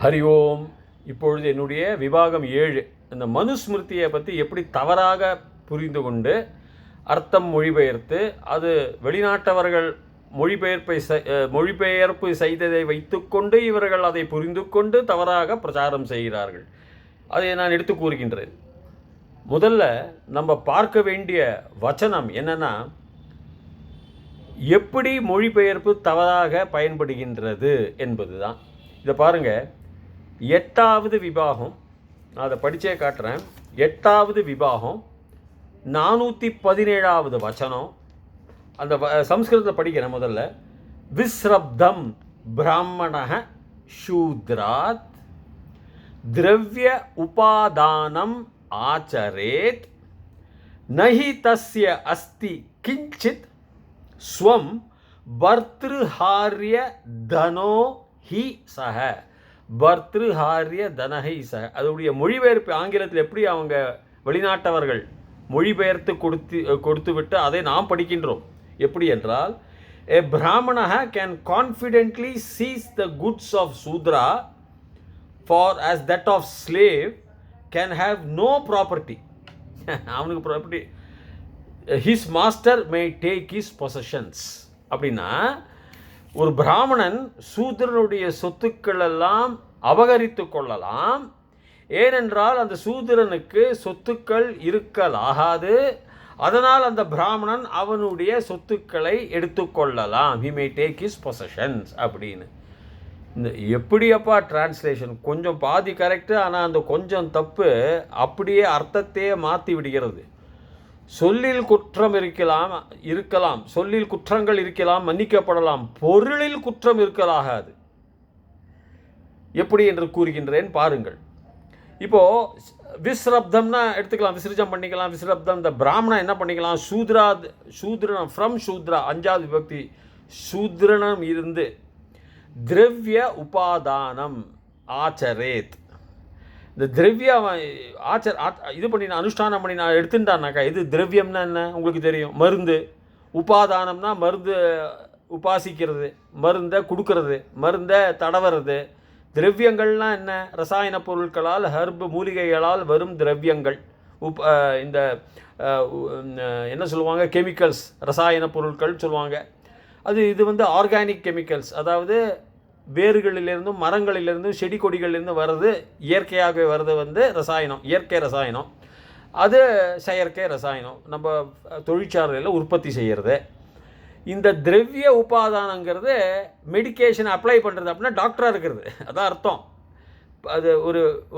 ஹரி ஓம். இப்பொழுது என்னுடைய விபாகம் 7 இந்த மனுஸ்மிருதியை பற்றி எப்படி தவறாக புரிந்து கொண்டு அர்த்தம் மொழிபெயர்த்து அது வெளிநாட்டவர்கள் மொழிபெயர்ப்பு செய்ததை வைத்துக்கொண்டு இவர்கள் அதை புரிந்து கொண்டு தவறாக பிரச்சாரம் செய்கிறார்கள். அதை நான் எடுத்து கூறுகின்றேன். முதல்ல நம்ம பார்க்க வேண்டிய வச்சனம் என்னன்னா, எப்படி மொழிபெயர்ப்பு தவறாக பயன்படுகின்றது என்பது தான். இதை பாருங்கள், 8வது விபாகம், நான் அதை படித்தே காட்டுறேன். 8வது விபாகம் 417வது வச்சனம். அந்த சம்ஸ்கிருதத்தை படிக்கிறேன். முதல்ல, விஸ்ரப்தம் பிராமணः சூத்ராத் திரவிய உபாதானம் ஆச்சரேத் நஹி தஸ்ய அஸ்தி கிஞ்சித் ஸ்வம் பர்த்ருஹார்ய தனோ ஹி சஹ. பர்த்ருஹார்ய தனஹி சஹ. அதோடைய மொழிபெயர்ப்பு ஆங்கிலத்தில் எப்படி அவங்க வெளிநாட்டவர்கள் மொழிபெயர்த்து கொடுத்து விட்டு அதை நாம் படிக்கின்றோம். எப்படி என்றால், a brahmana can confidently seize the goods of Sudra, for as that of slave can have no property. அவனுக்கு property, his master may take his possessions. அப்படின்னா, ஒரு பிராமணன் சூத்திரனுடைய சொத்துக்கள் எல்லாம் அபகரித்து கொள்ளலாம். ஏனென்றால் அந்த சூத்திரனுக்கு சொத்துக்கள் இருக்கலாகாது. அதனால் அந்த பிராமணன் அவனுடைய சொத்துக்களை எடுத்துக்கொள்ளலாம். he may take his possessions அப்படின்னு. இந்த எப்படியப்பா டிரான்ஸ்லேஷன்? கொஞ்சம் பாதி கரெக்டு, ஆனால் அந்த கொஞ்சம் தப்பு அப்படியே அர்த்தத்தையே மாற்றி விடுகிறது. சொல்லில் குற்றம் இருக்கலாம், சொல்லில் குற்றங்கள் இருக்கலாம், மன்னிக்கப்படலாம். பொருளில் குற்றம் இருக்கலாகாது. எப்படி என்று கூறுகின்றேன் பாருங்கள். இப்போது விஸ்ரப்தம்னா எடுத்துக்கலாம், விசர்ஜம் பண்ணிக்கலாம். விஸ்ரப்தம், இந்த பிராமணன் என்ன பண்ணிக்கலாம்? சூத்ரனம், ஃப்ரம் சூத்ரா, 5வது விபக்தி, சூத்ரனம் இருந்து திரவிய உபாதானம் ஆச்சரேத். இந்த திரவிய இது பண்ணி அனுஷ்டானம் பண்ணி நான் எடுத்துட்டானாக்கா, இது திரவியம்னா என்ன உங்களுக்கு தெரியும்? மருந்து. உபாதானம்னா மருந்து உபாசிக்கிறது, மருந்தை கொடுக்கறது, மருந்தை தடவுறது. திரவியங்கள்லாம் என்ன? ரசாயன பொருட்களால், ஹர்பு மூலிகைகளால் வரும் திரவியங்கள். இந்த என்ன சொல்லுவாங்க? கெமிக்கல்ஸ், ரசாயன பொருட்கள் சொல்லுவாங்க. இது வந்து ஆர்கானிக் கெமிக்கல்ஸ், அதாவது வேர்களிலிருந்தும் மரங்களிலிருந்தும் செடி கொடிகளிலிருந்து வர்றது, இயற்கையாகவே வர்றது வந்து ரசாயனம், இயற்கை ரசாயனம். அது செயற்கை ரசாயனம், நம்ம தொழிற்சாலையில் உற்பத்தி செய்கிறது. இந்த திரவிய உபாதானங்கிறது மெடிக்கேஷன் அப்ளை பண்ணுறது அப்படின்னா டாக்டராக இருக்கிறது, அதான் அர்த்தம். அது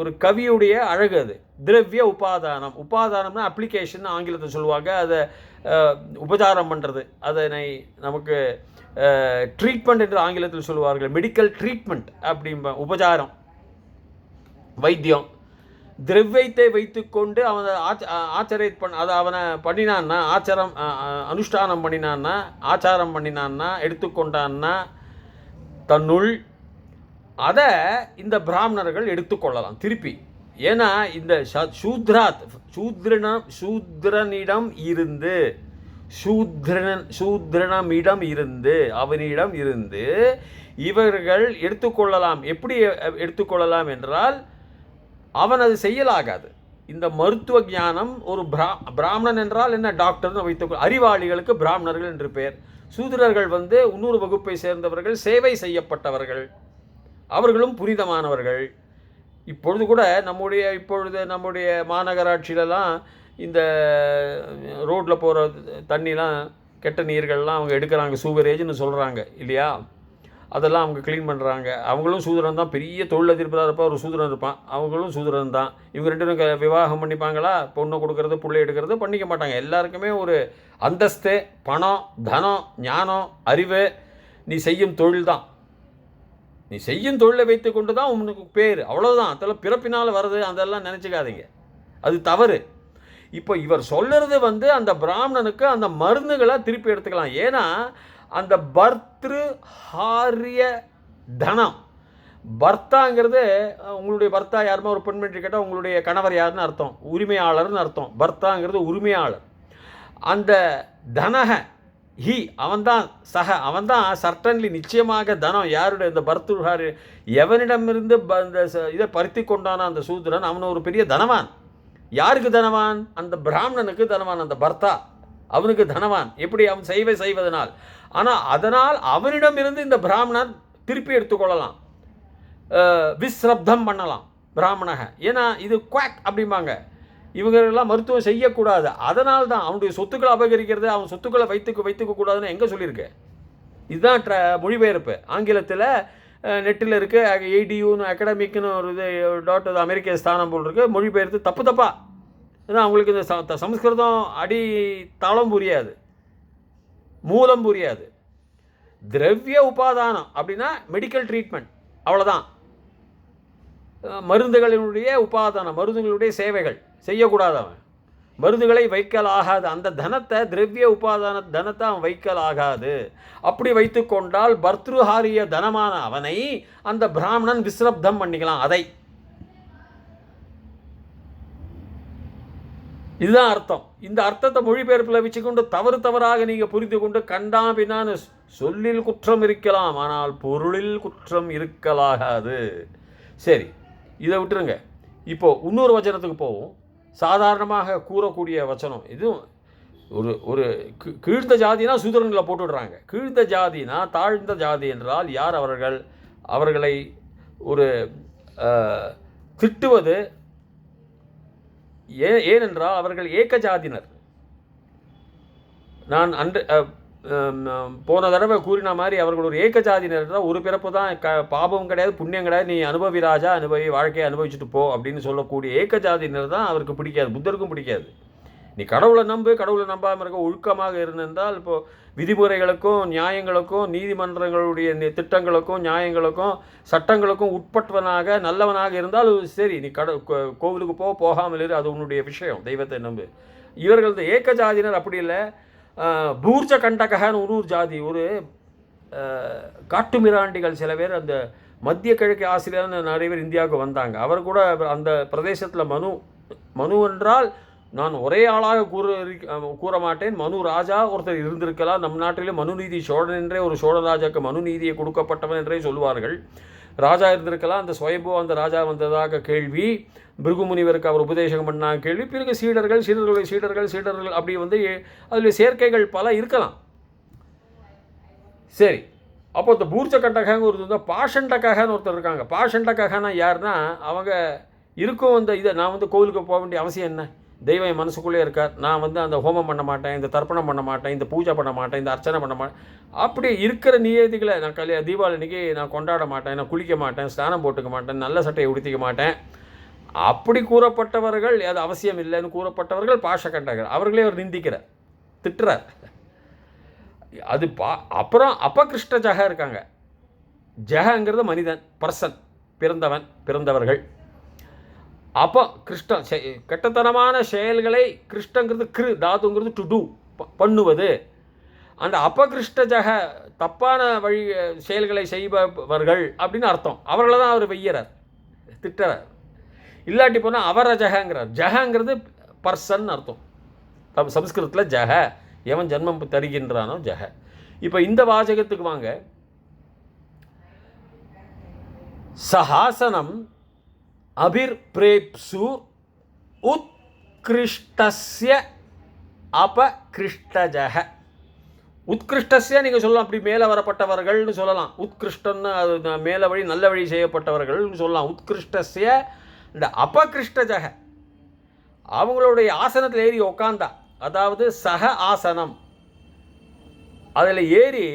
ஒரு கவியுடைய அழகு. அது திரவிய உபாதானம். உபாதானம்னா அப்ளிகேஷன் ஆங்கிலத்தில் சொல்லுவாங்க. அதை உபச்சாரம் பண்ணுறது, அதனை நமக்கு ட்ரீட்மெண்ட் என்று ஆங்கிலத்தில் சொல்லுவார்கள். மெடிக்கல் ட்ரீட்மெண்ட் அப்படிம்ப உபச்சாரம், வைத்தியம். திரவியத்தை வைத்துக்கொண்டு அவனை அதை அவனை பண்ணினான்னா, அனுஷ்டானம் பண்ணினான்னா, ஆச்சாரம் பண்ணினான்னா, எடுத்துக்கொண்டான்னா தன்னுள், அதை இந்த பிராமணர்கள் எடுத்துக்கொள்ளலாம் திருப்பி. ஏன்னா இந்த சூத்ரனிடம் இருந்து அவனிடம் இருந்து இவர்கள் எடுத்துக்கொள்ளலாம். எப்படி எடுத்துக்கொள்ளலாம் என்றால், அவன் அது செய்யலாகாது. இந்த மருத்துவ ஞானம், ஒரு பிராமணன் என்றால் என்ன? டாக்டர்னு வைத்துக்கொள். அறிவாளிகளுக்கு பிராமணர்கள் என்று பெயர். சூத்திரர்கள் வந்து இன்னொரு வகுப்பை சேர்ந்தவர்கள், சேவை செய்யப்பட்டவர்கள், அவர்களும் புனிதமானவர்கள். இப்பொழுது கூட நம்முடைய மாநகராட்சியிலலாம் இந்த ரோட்டில் போகிற தண்ணிலாம், கெட்ட நீர்கள்லாம் அவங்க எடுக்கிறாங்க, சூவரேஜ்னு சொல்கிறாங்க இல்லையா? அதெல்லாம் அவங்க க்ளீன் பண்ணுறாங்க. அவங்களும் சூத்திரன் தான். பெரிய தொழிலதிபராக இருப்பான், ஒரு சூத்திரன் இருப்பான், அவங்களும் சூத்திரன் தான். இவங்க 2 பேரும் விவாகம் பண்ணிப்பாங்களா? பொண்ணை கொடுக்கறது, பிள்ளை எடுக்கிறது பண்ணிக்க மாட்டாங்க. எல்லாருக்குமே ஒரு அந்தஸ்து, பணம், தனம், ஞானம், அறிவு, நீ செய்யும் தொழில் தான். நீ செய்யும் தொழிலை வைத்து கொண்டு தான் உனக்கு பேர், அவ்வளோதான். அதெல்லாம் பிறப்பினால் வருது, அதெல்லாம் நினச்சிக்காதீங்க, அது தவறு. இப்போ இவர் சொல்கிறது வந்து அந்த பிராமணனுக்கு அந்த மருந்துகளை திருப்பி எடுத்துக்கலாம். ஏன்னா அந்த பர்த்ருஹார்ய தனம், பர்த்தாங்கிறது, உங்களுடைய பர்த்தா யாருமே ஒரு பெண்மணி கேட்டால் உங்களுடைய கணவர் யாருன்னு அர்த்தம், உரிமையாளர்னு அர்த்தம். பர்த்தாங்கிறது உரிமையாளர். அந்த தனக அவன்தான் அவன்தான் சர்டன்லி நிச்சயமாக தனம் யாருடைய இந்த பர்துஹாரி எவனிடமிருந்து இந்த இதை பருத்தி கொண்டான அந்த சூத்ரன் அவன் ஒரு பெரிய தனவான். யாருக்கு தனவான்? அந்த பிராமணனுக்கு தனவான். அந்த பர்த்தா அவனுக்கு தனவான். எப்படி? அவன் செய்வதனால். ஆனால் அதனால் அவனிடமிருந்து இந்த பிராமணன் திருப்பி எடுத்துக்கொள்ளலாம், விஸ்ரப்தம் பண்ணலாம் பிராமணக. ஏன்னா இது குவாக் அப்படிம்பாங்க, இவங்களெல்லாம் மருத்துவம் செய்யக்கூடாது. அதனால் தான் அவனுடைய சொத்துக்களை அபகரிக்கிறது, அவன் சொத்துக்களை வைத்துக்க கூடாதுன்னு எங்கே சொல்லியிருக்கு? இதுதான் மொழிபெயர்ப்பு. ஆங்கிலத்தில் நெட்டில் இருக்குது, ADUன்னு அகாடமிக்குன்னு ஒரு இது அமெரிக்க ஸ்தானம் போல் இருக்குது. மொழிபெயர்த்து தப்பா. ஏன்னா அவங்களுக்கு இந்த சமஸ்கிருதம் அடி தளம் புரியாது, மூலம் புரியாது. திரவிய உபாதானம் அப்படின்னா மெடிக்கல் ட்ரீட்மெண்ட், அவ்வளோதான். மருந்துகளினுடைய உபாதானம், மருந்துகளுடைய சேவைகள் செய்யக்கூடாது. அவன் மருந்துகளை வைக்கலாகாது. அந்த தனத்தை, திரவிய உபாதான தனத்தை அவன் வைக்கலாகாது. அப்படி வைத்து கொண்டால் பர்த்ருஹாரிய தனமான அவனை அந்த பிராமணன் விஸ்ரப்தம் பண்ணிக்கலாம். அதை இதுதான் அர்த்தம். இந்த அர்த்தத்தை மொழிபெயர்ப்பில் வச்சுக்கொண்டு தவறாக நீங்கள் புரிந்து கொண்டு கண்டா பின்னான்னு சொல்லில் குற்றம் இருக்கலாம், ஆனால் பொருளில் குற்றம் இருக்கலாகாது. சரி, இதை விட்டுருங்க. இப்போது இன்னொரு வச்சனத்துக்கு போவோம். சாதாரணமாக கூறக்கூடிய வச்சனம் இதுவும் ஒரு கீழ்ந்த ஜாதினா சூத்திரங்களை போட்டுடுறாங்க. கீழ்ந்த ஜாதினா தாழ்ந்த ஜாதி என்றால் யார்? அவர்களை ஒரு திட்டுவது ஏனென்றால் அவர்கள் ஏக ஜாதினர். நான் போன தடவை கூறின மாதிரி அவர்கள் ஒரு ஏக ஜாதினர் என்றால் ஒரு பிறப்பு தான், பாபம் கிடையாது, புண்ணியம் கிடையாது, நீ அனுபவி ராஜா, வாழ்க்கையை அனுபவிச்சுட்டு போ அப்படின்னு சொல்லக்கூடிய ஏக ஜாதினர் தான் அவருக்கு பிடிக்காது, புத்தருக்கும் பிடிக்காது. நீ கடவுளை கடவுளை நம்பாமல் இருக்க, ஒழுக்கமாக இருந்திருந்தால் இப்போது விதிமுறைகளுக்கும் நியாயங்களுக்கும் நீதிமன்றங்களுடைய திட்டங்களுக்கும் நியாயங்களுக்கும் சட்டங்களுக்கும் உட்பட்டவனாக நல்லவனாக இருந்தால் சரி, நீ கோவிலுக்கு போகாமல் இரு, அது உன்னுடைய விஷயம், தெய்வத்தை நம்பு. இவர்களது ஏக ஜாதியினர் அப்படி இல்லை. பூர்ஜ கண்டகன்னு ஒரு ஜாதி, ஒரு காட்டுமிராண்டிகள் சில பேர் அந்த மத்திய கிழக்கு ஆசிரியர்னு நிறைய பேர் இந்தியாவுக்கு வந்தாங்க. அவர் கூட அந்த பிரதேசத்தில் மனு என்றால் நான் ஒரே ஆளாக கூற மாட்டேன், மனு ராஜா ஒருத்தர் இருந்திருக்கலாம். நம் நாட்டிலே மனுநீதி சோழன் என்றே ஒரு சோழராஜாவுக்கு மனுநீதியை கொடுக்கப்பட்டவன் என்றே சொல்லுவார்கள். ராஜா இருந்திருக்கலாம். அந்த சுயம்போ அந்த ராஜா வந்ததாக கேள்வி, பிருகுமுனிவருக்கு அவர் உபதேசம் பண்ணாங்க கேள்வி. பிறகு சீடர்கள் அப்படி வந்து அதில் சேர்க்கைகள் பல இருக்கலாம். சரி, அப்போ இந்த பூர்ஜ கண்டகங்க ஒருத்தர், பாஷண்டகன்னு ஒருத்தர் இருக்காங்க. பாஷண்டகன்னா யாருன்னா அவங்க இருக்கும் இந்த இதை நான் வந்து கோவிலுக்கு போக வேண்டிய அவசியம் என்ன? தெய்வம் என் மனசுக்குள்ளே இருக்கார், நான் வந்து அந்த ஹோமம் பண்ண மாட்டேன், இந்த தர்ப்பணம் பண்ண மாட்டேன், இந்த பூஜை பண்ண மாட்டேன், இந்த அர்ச்சனை பண்ண மாட்டேன், அப்படி இருக்கிற நியதிகளை நான் தீபாவளி அன்றைக்கி நான் கொண்டாட மாட்டேன், நான் குளிக்க மாட்டேன், ஸ்நானம் போட்டுக்க மாட்டேன், நல்ல சட்டையை உடுத்திக்க மாட்டேன், அப்படி கூறப்பட்டவர்கள், அது அவசியம் இல்லைன்னு கூறப்பட்டவர்கள் பாஷகண்டகர். அவர்களே அவர் நிந்திக்கிறார், திட்டுறார். அது அப்புறம் அபகிருஷ்ட ஜக இருக்காங்க. ஜகங்கிறது மனிதன், பர்சன், பிறந்தவர்கள். அப்போ கிருஷ்ணன் கெட்டத்தனமான செயல்களை, கிருஷ்ணங்கிறது தாதுங்கிறது டு டூ, பண்ணுவது. அந்த அபகிருஷ்ட ஜக தப்பான செயல்களை செய்பவர்கள் அப்படின்னு அர்த்தம். அவர்களை தான் அவர் வெய்யறார், திட்டுறார். இல்லாட்டி போனால் அவரஜகங்கிறார். ஜகங்கிறது பர்சன் அர்த்தம். சம்ஸ்கிருதத்தில் ஜக, எவன் ஜன்மம் தருகின்றானோ ஜக. இப்போ இந்த வாசகத்துக்கு வாங்க. சஹாசனம் அபிர்ப்ரேப்சு உத்கிருஷ்டஸ்ய அபகிருஷ்டஜக. உத்கிருஷ்டஸ்ய நீங்கள் சொல்லலாம், அப்படி மேலே வரப்பட்டவர்கள்னு சொல்லலாம். உத்கிருஷ்டன்னு அது மேலே வழி நல்ல வழி செய்யப்பட்டவர்கள்னு சொல்லலாம். உத்கிருஷ்டஸ்ய இந்த அபகிருஷ்டஜக அவங்களுடைய ஆசனத்தில் ஏறி உக்காந்தா, அதாவது சக ஆசனம், அதில் ஏறி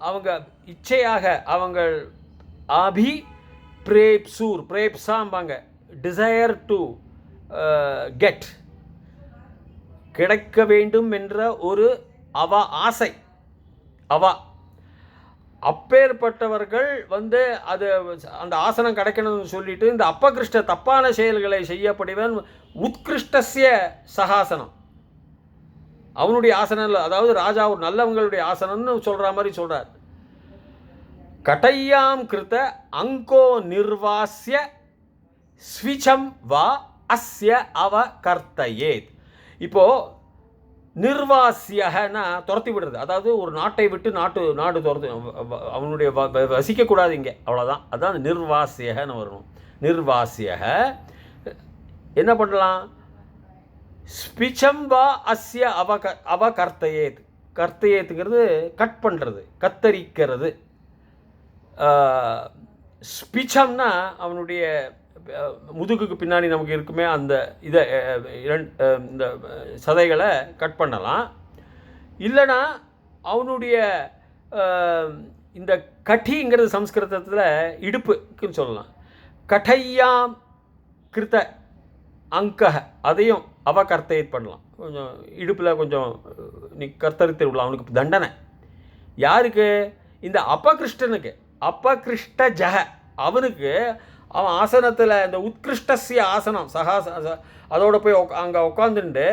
அவங்க இச்சையாக அவங்க அபி பிரேப்சூர், பிரேப்ஸாம்பாங்க, டிசையர் டு கெட், கிடைக்க வேண்டும் என்ற ஒரு ஆசை, அப்பேற்பட்டவர்கள் வந்து அது அந்த ஆசனம் கிடைக்கணும்னு சொல்லிட்டு இந்த அபகிருஷ்ட தப்பான செயல்களை செய்யப்படுவன் உத்கிருஷ்டஸ்ய சகாசனம், அவனுடைய ஆசனம், அதாவது ராஜா ஒரு நல்லவங்களுடைய ஆசனம்னு சொல்கிற மாதிரி சொல்கிறார். கட்டையாம் கிருத்த அங்கோ நிர்வாசிய ஸ்விச்சம் வா அஸ்ய அவ கர்த்தயேத். இப்போது நிர்வாசியகனா துரத்தி விடுறது, அதாவது ஒரு நாட்டை விட்டு நாடு துரத்து, அவனுடைய வசிக்கக்கூடாது இங்கே, அவ்வளோதான். அதான் நிர்வாசியகன்னு வரணும். நிர்வாசியக என்ன பண்ணலாம்? ஸ்பிச்சம்பா அஸ்ய அவகர்த்தையேத். கர்த்தையேத்துங்கிறது கட் பண்ணுறது, கத்தரிக்கிறது. ஸ்பிச்சம்னா அவனுடைய முதுகுக்கு பின்னாடி நமக்கு இருக்குமே அந்த இதை இந்த சதைகளை கட் பண்ணலாம். இல்லைனா அவனுடைய இந்த கட்டிங்கிறது சம்ஸ்கிருதத்தில் இடுப்புக்குன்னு சொல்லலாம். கட்டையாம் கிருத்த அங்க அதையும் கர்த்தையேத் பண்ணலாம். கொஞ்சம் இடுப்பில் கொஞ்சம் நீ கர்த்தரித்து விடலாம். அவனுக்கு தண்டனை யாருக்கு? இந்த அபகிருஷ்டனுக்கு. அபகிருஷ்ட ஜக அவனுக்கு அவன் ஆசனத்தில் இந்த உத்கிருஷ்டசிய ஆசனம் அதோட போய் அங்கே உட்காந்துட்டு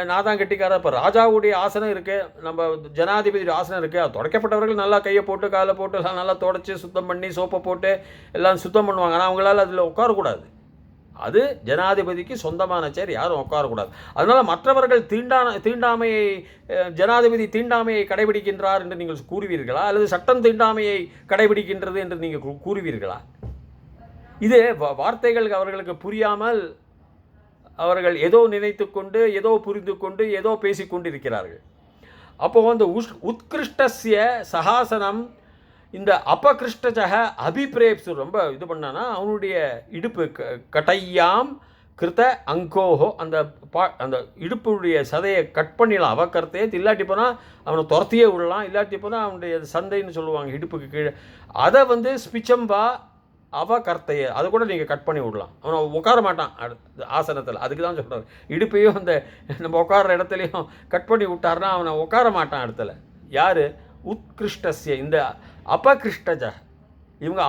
நான் தான் கெட்டிக்கார. இப்போ ராஜாவுடைய ஆசனம் இருக்குது, நம்ம ஜனாதிபதியோட ஆசனம் இருக்குது. அது தொடக்கப்பட்டவர்கள் நல்லா கையை போட்டு காலை போட்டு எல்லாம் நல்லா தொடச்சி சுத்தம் பண்ணி சோப்பை போட்டு எல்லாம் சுத்தம் பண்ணுவாங்க. ஆனால் அவங்களால அதில் உட்காரக்கூடாது. அது ஜனாதிபதிக்கு சொந்தமான சேர், யாரும் உட்காரக்கூடாது. அதனால் மற்றவர்கள் தீண்டாமையை ஜனாதிபதி தீண்டாமையை கடைபிடிக்கின்றார் என்று நீங்கள் கூறுவீர்களா, அல்லது சட்டம் தீண்டாமையை கடைபிடிக்கின்றது என்று நீங்கள் கூறுவீர்களா? இது வார்த்தைகள் அவர்களுக்கு புரியாமல் அவர்கள் ஏதோ நினைத்து கொண்டு ஏதோ புரிந்து கொண்டு ஏதோ பேசிக்கொண்டு இருக்கிறார்கள். அப்போது அந்த உத்கிருஷ்டசிய சகாசனம் இந்த அபகிருஷ்டஜக அபிப்ரேப்சு ரொம்ப இது பண்ணானா அவனுடைய இடுப்பு கட்டையாம் கிருத்த அங்கோஹோ அந்த இடுப்புடைய சதையை கட் பண்ணிடலாம். அவக்கர்த்தே இல்லாட்டி போனால் அவனை துரத்தியே விடலாம். இல்லாட்டி போனால் அவனுடைய சந்தைன்னு சொல்லுவாங்க இடுப்புக்கு கீழே. அதை ஸ்பிச்சம்பா அவகர்த்தையை அதை கூட நீங்கள் கட் பண்ணி விடலாம். அவனை உட்கார மாட்டான் ஆசனத்தில். அதுக்கு தான் சொல்கிறார், இடுப்பையும் அந்த நம்ம உட்கார்ற இடத்துலையும் கட் பண்ணி விட்டார்னா அவனை உட்கார மாட்டான் இடத்துல. யார்? உத்கிருஷ்டசிய இந்த அபகிருஷ்டஜ. இவங்க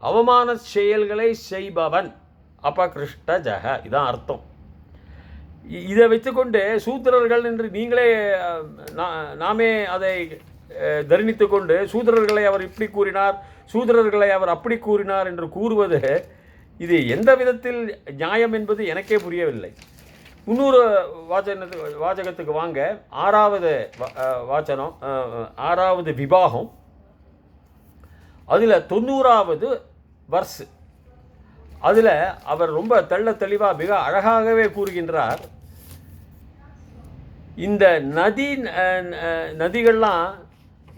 அவமான செயல்களை செய்பவன் அபகிருஷ்டஜக, இதான் அர்த்தம். இதை வச்சுக்கொண்டு சூத்திரர்கள் என்று நீங்களே நாமே அதை தரிணித்து கொண்டு சூத்திரர்களை அவர் இப்படி கூறினார், சூத்திரர்களை அவர் அப்படி கூறினார் என்று கூறுவது இது எந்த விதத்தில் நியாயம் என்பது எனக்கே புரியவில்லை. இன்னொரு வாசகத்துக்கு வாங்க. 6வது வாசனம், 6வது விபாகம், அதில் 90வது வர்ஸ். அதில் அவர் ரொம்ப தெளிவாக மிக அழகாகவே கூறுகின்றார். இந்த நதிகள்லாம்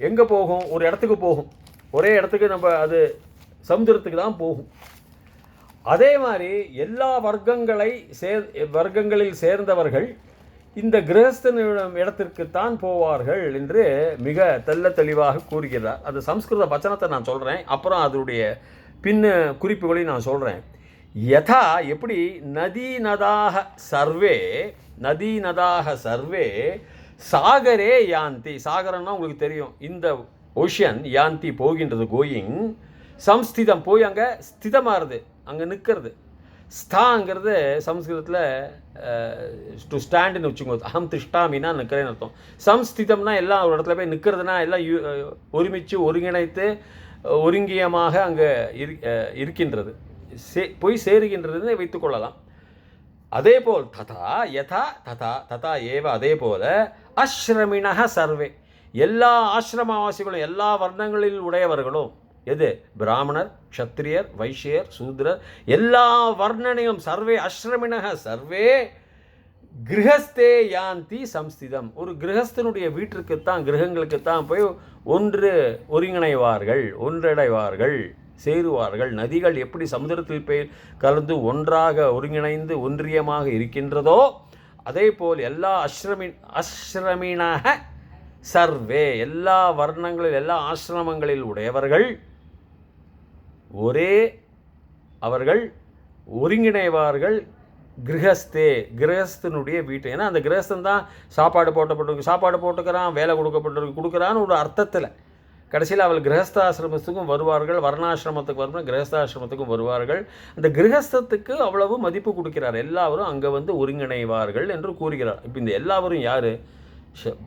எங்கே போகும்? ஒரு இடத்துக்கு போகும். ஒரே இடத்துக்கு நம்ம அது சமுத்திரத்துக்கு தான் போகும். அதே மாதிரி எல்லா வர்க்கங்களில் சேர்ந்தவர்கள் இந்த கிரகஸ்தனிடம் இடத்திற்குத்தான் போவார்கள் என்று மிக தெளிவாக கூறுகிறார். அது சம்ஸ்கிருத வச்சனத்தை நான் சொல்கிறேன், அப்புறம் அதனுடைய பின்ன குறிப்புகளையும் நான் சொல்கிறேன். யதா எப்படி நதீநதாக சர்வே சாகரே யாந்தி. சாகரன்னா உங்களுக்கு தெரியும், இந்த ஓஷியன். யாந்தி போகின்றது, கோயிங். சம்ஸ்திதம் போய் அங்கே ஸ்திதமாகிறது, அங்கே நிற்கிறது. ஸ்தாங்கிறது சம்ஸ்கிருதத்தில் டு ஸ்டாண்டுன்னு வச்சுக்கோங்க. அகம் திஷ்டாமின்னா நிற்கிறேன்னு அர்த்தம். சம்ஸ்திதம்னா எல்லாம் ஒரு இடத்துல போய் நிற்கிறதுனா எல்லாம் ஒருமித்து ஒருங்கிணைத்து ஒருங்கியமாக அங்கே இருக்கின்றது, போய் சேருகின்றதுன்னு வைத்துக்கொள்ளலாம். அதே போல் ததா ஏவ அதே போல அஸ்ரமிணக சர்வே, எல்லா ஆசிரமவாசிகளும் எல்லா வர்ணங்களில் உடையவர்களும், எது பிராமணர், க்ஷத்திரியர், வைஷ்யர், சூத்ரர், எல்லா வர்ணனையும் சர்வே அஸ்ரமிணக சர்வே கிரகஸ்தே யாந்தி சம்ஸ்திதம். ஒரு கிரகஸ்தனுடைய வீட்டிற்குத்தான், கிரகங்களுக்குத்தான் போய் ஒன்றிணைவார்கள், சேருவார்கள். நதிகள் எப்படி சமுதிரத்தில் போய் கலந்து ஒன்றாக ஒருங்கிணைந்து ஒன்றியமாக இருக்கின்றதோ அதே போல் எல்லா அஸ்ரமிணக சர்வே, எல்லா வர்ணங்களில் எல்லா ஆசிரமங்களில் உடையவர்கள் அவர்கள் ஒருங்கிணைவார்கள் கிரகஸ்தனுடைய வீட்டை. ஏன்னா அந்த கிரகஸ்தன் தான் சாப்பாடு போட்டுக்கிறான், வேலை கொடுக்குறான்னு ஒரு அர்த்தத்தில். கடைசியில் அவள் கிரகஸ்தாசிரமத்துக்கும் வருவார்கள், வர்ணாசிரமத்துக்கு வருவாங்க, கிரகஸ்தாசிரமத்துக்கும் வருவார்கள். அந்த கிரகஸ்தத்துக்கு அவ்வளவு மதிப்பு கொடுக்கிறார். எல்லாரும் அங்கே ஒருங்கிணைவார்கள் என்று கூறுகிறார். இப்போ இந்த எல்லாரும் யார்?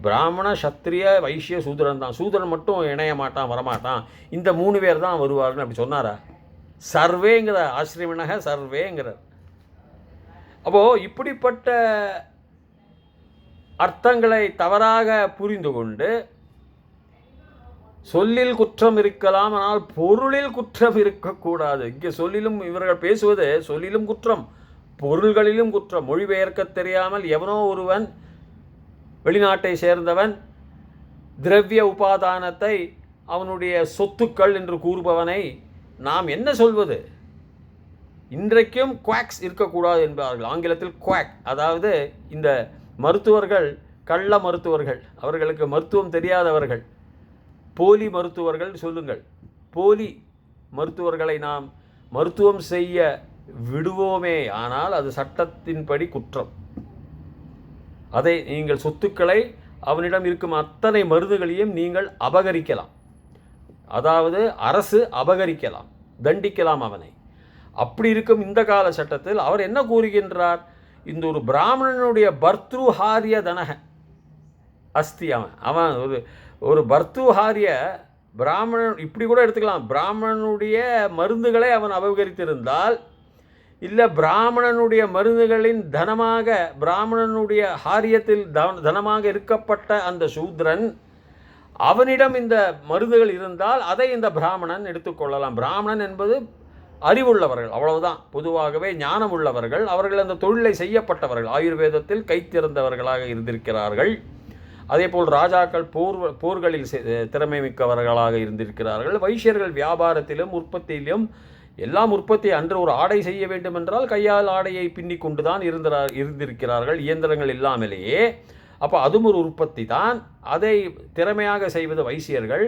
பிராமண, சத்திரிய, வைஷ்ய, சூத்திரன் தான். சூத்திரன் மட்டும் இணைய மாட்டான், வரமாட்டான். இந்த 3 பேர் தான் வருவார்கள் அப்படி சொன்னாரா? சர்வேங்கிற ஆசிரமிணக சர்வேங்கிறார். அப்போது இப்படிப்பட்ட அர்த்தங்களை தவறாக புரிந்து கொண்டு சொல்லில் குற்றம் இருக்கலாம், ஆனால் பொருளில் குற்றம் இருக்கக்கூடாது. இங்கே சொல்லிலும் இவர்கள் பேசுவது சொல்லிலும் குற்றம், பொருள்களிலும் குற்றம். மொழிபெயர்க்க தெரியாமல் எவனோ ஒருவன் வெளிநாட்டை சேர்ந்தவன் திரவிய உபாதானத்தை அவனுடைய சொத்துக்கள் என்று கூறுபவனை நாம் என்ன சொல்வது? இன்றைக்கும் குவாக்ஸ் இருக்கக்கூடாது என்பார்கள். ஆங்கிலத்தில் குவாக், அதாவது இந்த மருத்துவர்கள் கள்ள மருத்துவர்கள், அவர்களுக்கு மருத்துவம் தெரியாதவர்கள், போலி மருத்துவர்கள் சொல்லுங்கள். போலி மருத்துவர்களை நாம் மருத்துவம் செய்ய விடுவோமே, ஆனால் அது சட்டத்தின்படி குற்றம். அதை நீங்கள் சொத்துக்களை அவனிடம் இருக்கும் அத்தனை மருந்துகளையும் நீங்கள் அபகரிக்கலாம், அதாவது அரசு அபகரிக்கலாம், தண்டிக்கலாம் அவனை. அப்படி இருக்கும் இந்த கால சட்டத்தில் அவர் என்ன கூறுகின்றார்? இந்த ஒரு பிராமணனுடைய பர்த்ருஹாரிய தனக அஸ்தி, அவன் ஒரு பர்த்ருஹாரிய பிராமணன், இப்படி கூட எடுத்துக்கலாம். பிராமணனுடைய மருந்துகளை அவன் அபகரித்திருந்தால், இல்லை பிராமணனுடைய மருந்துகளின் தனமாக, பிராமணனுடைய ஹாரியத்தில் தனமாக இருக்கப்பட்ட அந்த சூத்ரன், அவனிடம் இந்த மருந்துகள் இருந்தால் அதை இந்த பிராமணன் எடுத்துக்கொள்ளலாம். பிராமணன் என்பது அறிவுள்ளவர்கள், அவ்வளவுதான். பொதுவாகவே ஞானம் உள்ளவர்கள், அவர்கள் அந்த தொழிலை செய்யப்பட்டவர்கள், ஆயுர்வேதத்தில் கைத்திறந்தவர்களாக இருந்திருக்கிறார்கள். அதேபோல் ராஜாக்கள் போர்களில் திறமை மிக்கவர்களாக இருந்திருக்கிறார்கள். வைசியர்கள் வியாபாரத்திலும் உற்பத்தியிலும், எல்லாம் உற்பத்தி. அன்று ஒரு ஆடை செய்ய வேண்டும் என்றால் கையால் ஆடையை பின்னி கொண்டு தான் இருந்திருக்கிறார்கள், இயந்திரங்கள் இல்லாமலேயே. அப்போ அதுவும் ஒரு உற்பத்தி தான். அதை திறமையாக செய்வது வைசியர்கள்.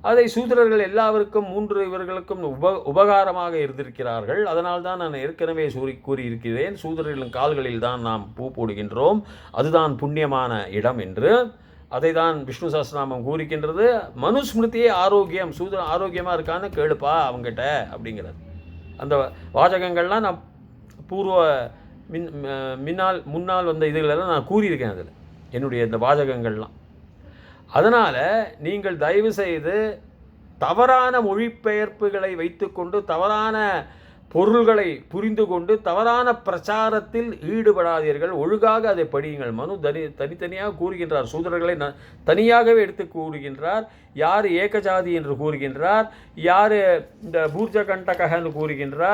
அதை சூத்திரர்கள் எல்லாருக்கும், இவர்களுக்கும் உபகாரமாக இருந்திருக்கிறார்கள். அதனால்தான் நான் ஏற்கனவே கூறியிருக்கிறேன், சூத்திரர்களின் கால்களில் தான் நாம் பூ போடுகின்றோம், அதுதான் புண்ணியமான இடம் என்று. அதை தான் விஷ்ணு சஹஸ்ரநாமம் கூறுகின்றது. மனுஸ்மிருதியே ஆரோக்கியம், சூத்திரன் ஆரோக்கியமாக இருக்கான்னு கேளுப்பா அவங்ககிட்ட அப்படிங்கிறது. அந்த வாசகங்கள்லாம் நான் முன்னால் வந்த இதுகளெல்லாம் நான் கூறியிருக்கேன் அதில், என்னுடைய இந்த வாசகங்கள்லாம். அதனால் நீங்கள் தயவு செய்து தவறான மொழிபெயர்ப்புகளை வைத்துக்கொண்டு, தவறான பொருள்களை புரிந்து கொண்டு, தவறான பிரச்சாரத்தில் ஈடுபடாதீர்கள். ஒழுங்காக அதை படியுங்கள். மனு தனித்தனியாக கூறுகின்றார், சூத்திரர்களை தனியாகவே எடுத்து கூறுகின்றார். யார் ஏகஜாதி என்று கூறுகின்றார், யார் இந்த பூர்ஜ கண்டக என்று கூறுகின்றார்,